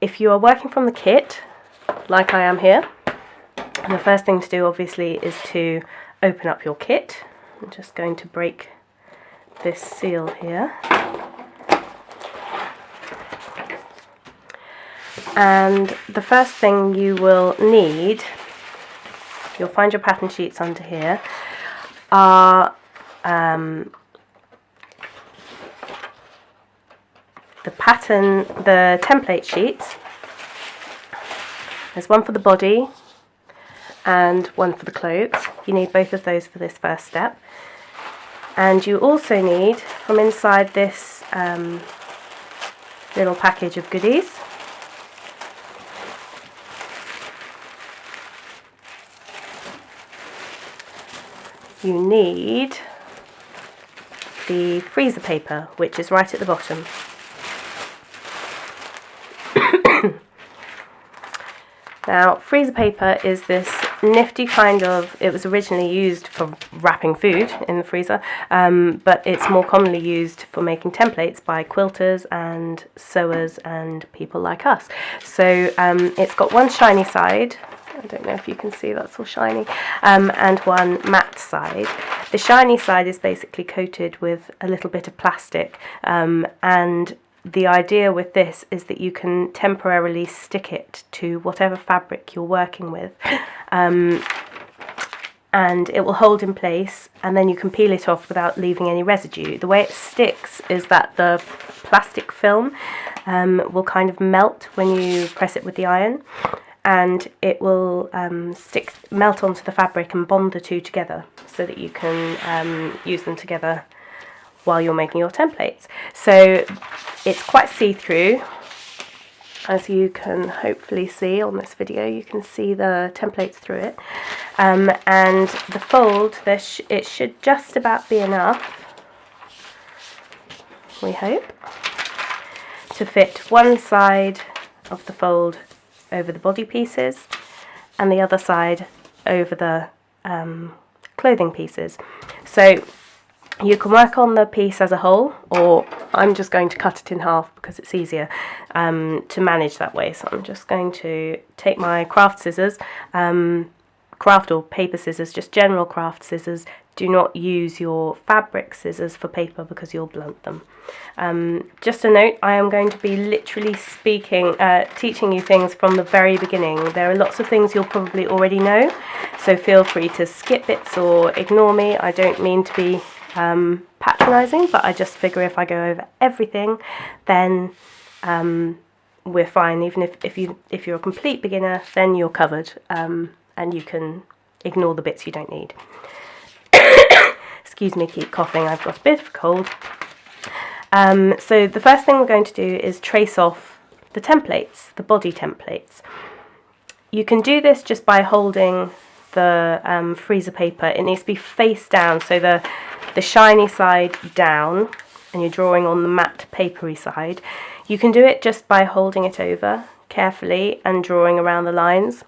If you are working from the kit, like I am here, the first thing to do obviously is to open up your kit. I'm just going to break this seal here. And the first thing you will need, you'll find your pattern sheets under here, are the template sheets. There's one for the body and one for the clothes. You need both of those for this first step. And you also need, from inside this little package of goodies, you need the freezer paper, which is right at the bottom. Now, freezer paper is this nifty kind of, it was originally used for wrapping food in the freezer, but it's more commonly used for making templates by quilters and sewers and people like us. So it's got one shiny side, I don't know if you can see, that's all shiny, and one matte side. The shiny side is basically coated with a little bit of plastic, and the idea with this is that you can temporarily stick it to whatever fabric you're working with, and it will hold in place, and then you can peel it off without leaving any residue. The way it sticks is that the plastic film will kind of melt when you press it with the iron, and it will melt onto the fabric and bond the two together so that you can use them together while you're making your templates. So it's quite see-through, as you can hopefully see on this video. You can see the templates through it, and the fold, it should just about be enough, we hope, to fit one side of the fold over the body pieces and the other side over the clothing pieces. So you can work on the piece as a whole, or I'm just going to cut it in half because it's easier to manage that way. So I'm just going to take my craft scissors, craft or paper scissors, just general craft scissors. Do not use your fabric scissors for paper because you'll blunt them. Just a note, I am going to be literally teaching you things from the very beginning. There are lots of things you'll probably already know, so feel free to skip bits or ignore me. I don't mean to be patronising, but I just figure if I go over everything, then we're fine. Even if you're a complete beginner, then you're covered, and you can ignore the bits you don't need. Excuse me, keep coughing, I've got a bit of a cold. So the first thing we're going to do is trace off the templates, the body templates. You can do this just by holding the freezer paper. It needs to be face down, so the shiny side down, and you're drawing on the matte papery side. You can do it just by holding it over carefully and drawing around the lines.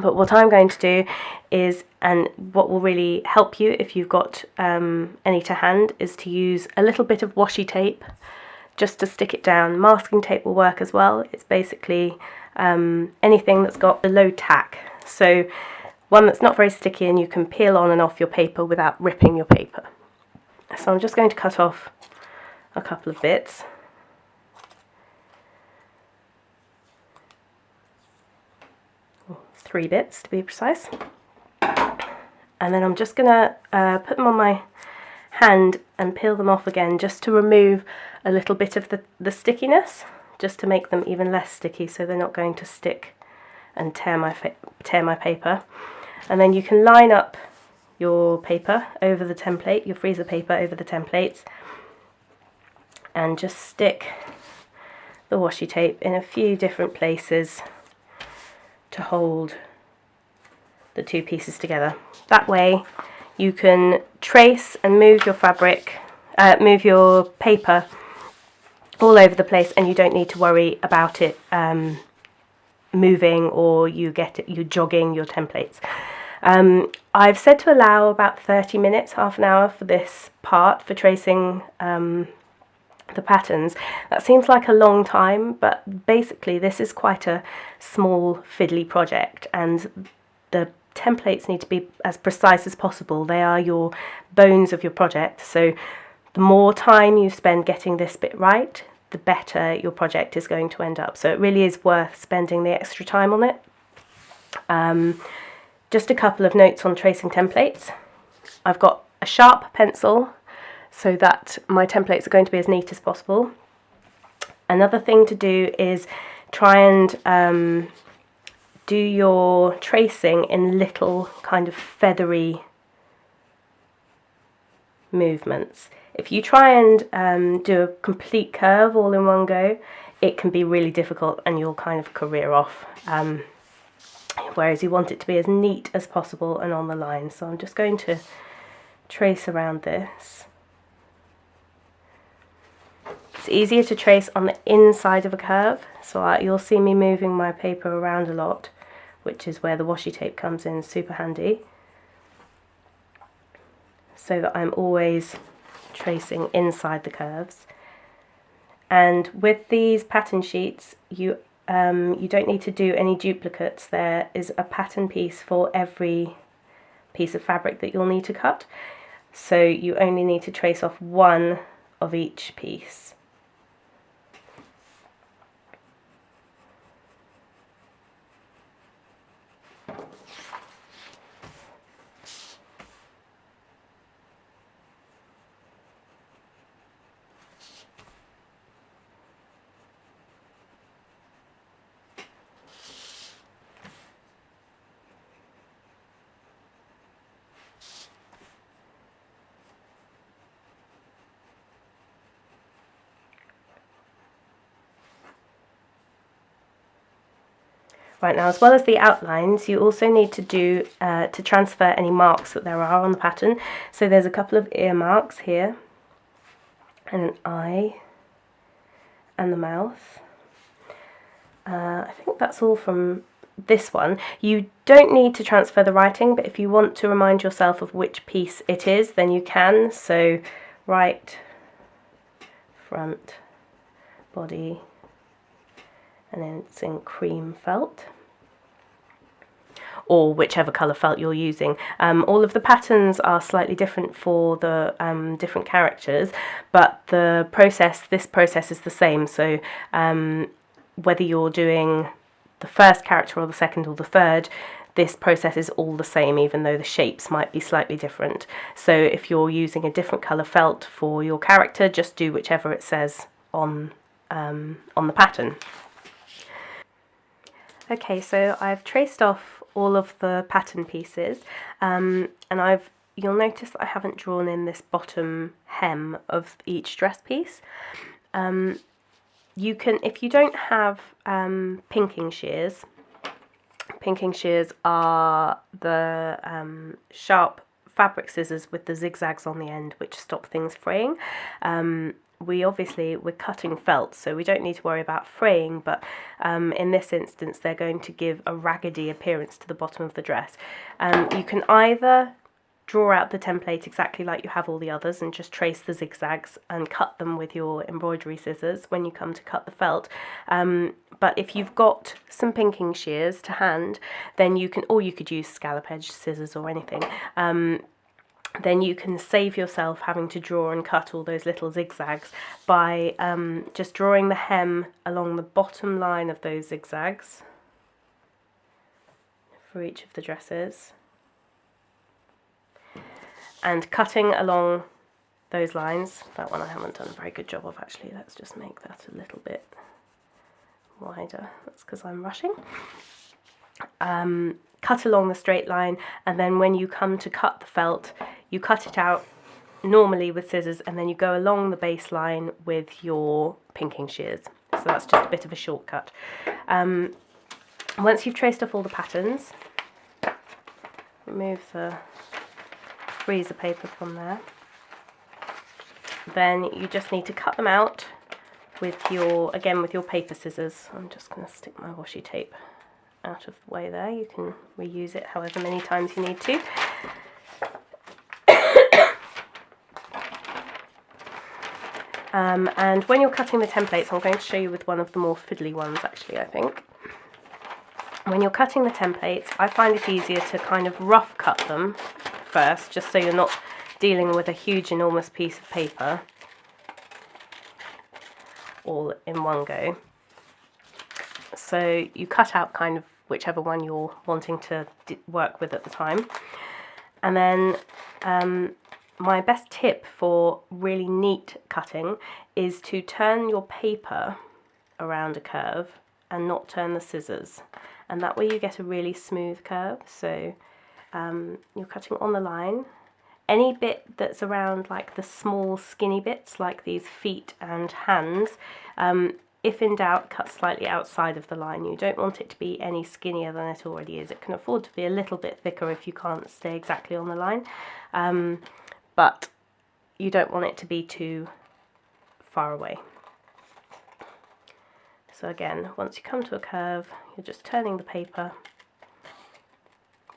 But what I'm going to do is, and what will really help you if you've got any to hand, is to use a little bit of washi tape just to stick it down. Masking tape will work as well. It's basically anything that's got a low tack. So one that's not very sticky and you can peel on and off your paper without ripping your paper. So I'm just going to cut off a couple of bits. Three bits to be precise. And then I'm just going to put them on my hand and peel them off again, just to remove a little bit of the stickiness, just to make them even less sticky so they're not going to stick and tear my paper. And then you can line up your paper over the template, your freezer paper over the templates, and just stick the washi tape in a few different places to hold the two pieces together. That way you can trace and move your fabric, move your paper all over the place, and you don't need to worry about it moving, or you jogging your templates. I've said to allow about 30 minutes, half an hour for this part, for tracing the patterns. That seems like a long time, but basically this is quite a small fiddly project, and the templates need to be as precise as possible. They are your bones of your project, so the more time you spend getting this bit right, the better your project is going to end up. So it really is worth spending the extra time on it. Just a couple of notes on tracing templates. I've got a sharp pencil so that my templates are going to be as neat as possible. Another thing to do is try and do your tracing in little kind of feathery movements. If you try and do a complete curve all in one go, it can be really difficult and you'll kind of career off. Whereas you want it to be as neat as possible and on the line. So I'm just going to trace around this. It's easier to trace on the inside of a curve, so you'll see me moving my paper around a lot, which is where the washi tape comes in super handy, so that I'm always tracing inside the curves. And with these pattern sheets, you don't need to do any duplicates. There is a pattern piece for every piece of fabric that you'll need to cut, so you only need to trace off one of each piece. Right, now, as well as the outlines, you also need to do to transfer any marks that there are on the pattern. So there's a couple of ear marks here, and an eye, and the mouth. I think that's all from this one. You don't need to transfer the writing, but if you want to remind yourself of which piece it is, then you can. So right, front, body, and then it's in cream felt, or whichever colour felt you're using. All of the patterns are slightly different for the different characters, but this process is the same. So whether you're doing the first character or the second or the third, this process is all the same, even though the shapes might be slightly different. So if you're using a different colour felt for your character, just do whichever it says on the pattern. Okay, so I've traced off all of the pattern pieces, and you'll notice that I haven't drawn in this bottom hem of each dress piece. You can, if you don't have pinking shears are the sharp fabric scissors with the zigzags on the end, which stop things fraying. We're cutting felt, so we don't need to worry about fraying, but in this instance they're going to give a raggedy appearance to the bottom of the dress. You can either draw out the template exactly like you have all the others and just trace the zigzags and cut them with your embroidery scissors when you come to cut the felt. But if you've got some pinking shears to hand, then you could use scallop edge scissors or anything. Then you can save yourself having to draw and cut all those little zigzags by just drawing the hem along the bottom line of those zigzags for each of the dresses, and cutting along those lines. That one I haven't done a very good job of, actually. Let's just make that a little bit wider. That's because I'm rushing. Cut along the straight line, and then when you come to cut the felt, you cut it out normally with scissors, and then you go along the baseline with your pinking shears. So that's just a bit of a shortcut. Once you've traced off all the patterns, remove the freezer paper from there. Then you just need to cut them out with your paper scissors. I'm just going to stick my washi tape out of the way there. You can reuse it however many times you need to. And when you're cutting the templates, I'm going to show you with one of the more fiddly ones actually, I think. When you're cutting the templates, I find it easier to kind of rough cut them first, just so you're not dealing with a huge enormous piece of paper all in one go. So you cut out kind of whichever one you're wanting to work with at the time. And then my best tip for really neat cutting is to turn your paper around a curve and not turn the scissors. And that way you get a really smooth curve. So you're cutting on the line. Any bit that's around like the small skinny bits like these feet and hands, if in doubt, cut slightly outside of the line. You don't want it to be any skinnier than it already is. It can afford to be a little bit thicker if you can't stay exactly on the line, but you don't want it to be too far away. So again, once you come to a curve, you're just turning the paper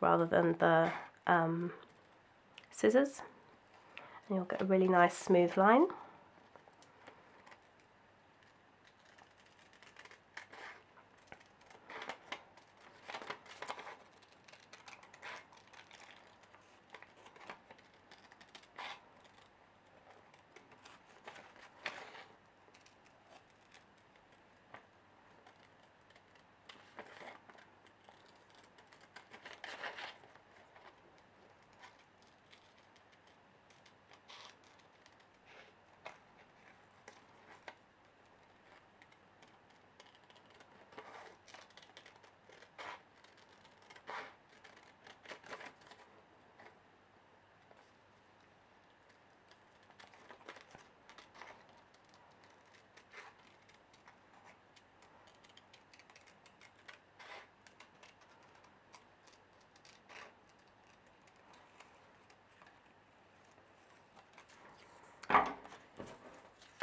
rather than the scissors, and you'll get a really nice smooth line.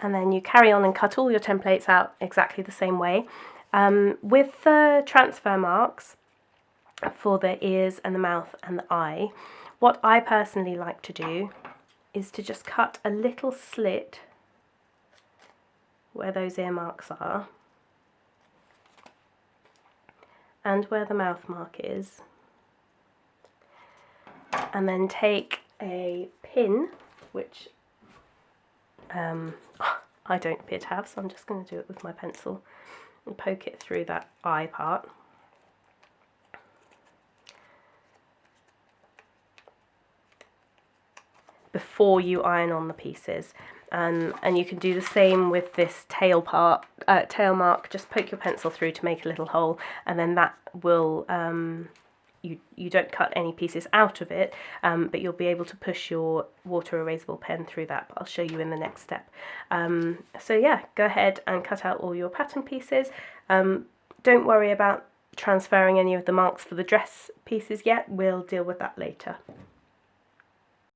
And then you carry on and cut all your templates out exactly the same way. With the transfer marks for the ears and the mouth and the eye, what I personally like to do is to just cut a little slit where those ear marks are and where the mouth mark is, and then take a pin, which I don't appear to have, so I'm just going to do it with my pencil and poke it through that eye part. Before you iron on the pieces. And you can do the same with this tail part, tail mark. Just poke your pencil through to make a little hole, and then that will you don't cut any pieces out of it, but you'll be able to push your water erasable pen through that, but I'll show you in the next step. So yeah, go ahead and cut out all your pattern pieces. Don't worry about transferring any of the marks for the dress pieces yet, we'll deal with that later.